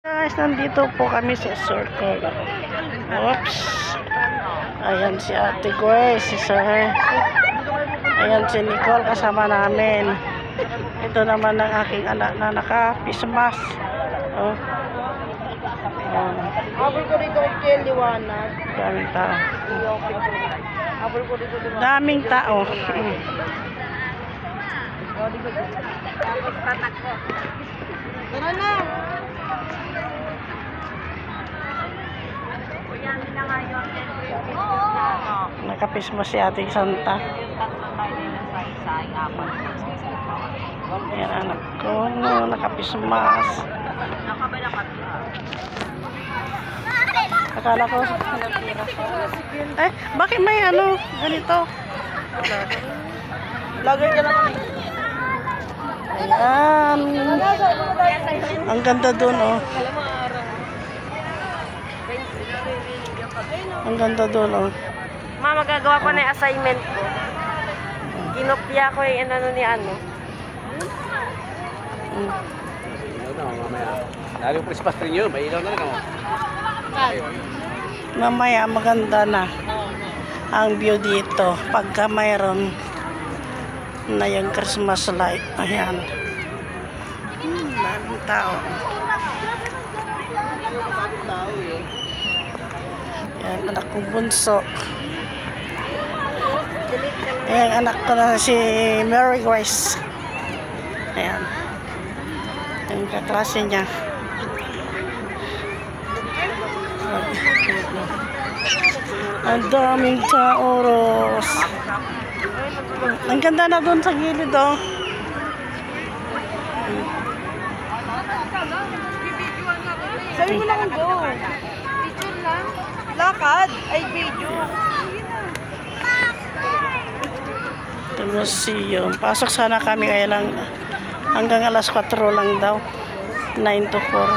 Guys, nandito po kami sa circle. Oops. Ayan si Ate Grace, si Sir. Ayan si Nicole kasama namin. Ito naman ang aking anak na naka-face mask. Oh. Abol ko dito kay liwanag. Daming tao. Abol ko dito liwanag. Daming tao. Tara na. Naka-face mask si Ate Santa. Ayan anak ko, naka-face mask. Akala ko bakit may ganito? Vlogger ka naman. Ayan. Ang ganda dun, oh. Ang ganda dun, oh. Ma, magagawa ko na yung assignment ko. Kinopya ko yung ni ano. Lalo po ispas rin yun, may ilaw na lang ako. Mamaya maganda na ang view dito pagka mayroon na yung Christmas light. Ayan. Maraming tao. Ayan, anak kong bunso. Ayan, anak ko na si Mary Grace. Ayan. Yung kaklase niya. Ang daming tao, Ros. Ang ganda na doon sa gilid, oh. Sabi mo lang go. Picture lang. Lakad. Ay, video. Ito museum. Pasok sana kami kaya lang hanggang alas 4 lang daw. 9 to 4.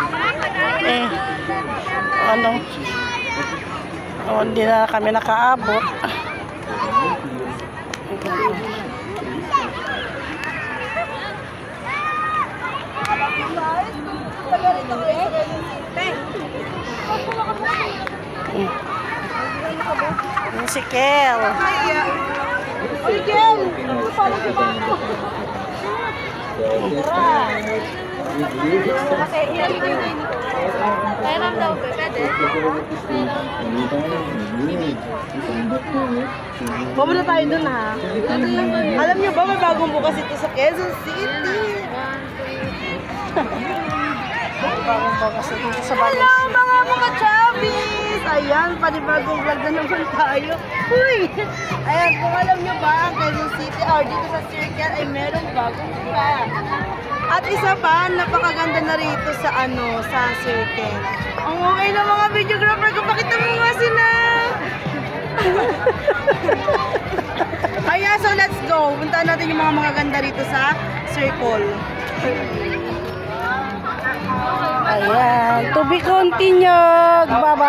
Hindi na kami nakaabot. Si Kel. Ay, Kel! Parang si Mama. Pairam daw, pwede? Pumunta tayo dun, ha? Alam niyo ba, may bagong bukas ito sa Quezon City. Bagong bukas dito sa Hello, mga Chavis! Ayan, panibagong vlog na naman tayo. Uy! Ayan, kung alam nyo ba, ang Quezon City or dito sa Circle ay merong bagong vlog. At isa pa, napakaganda na rito sa sa Circle. Ang okay na mga videographer ko, pakita mo nga sila! Kaya, so let's go. Puntaan natin yung mga magaganda rito sa Circle. Ayan, to be continued. Bye-bye.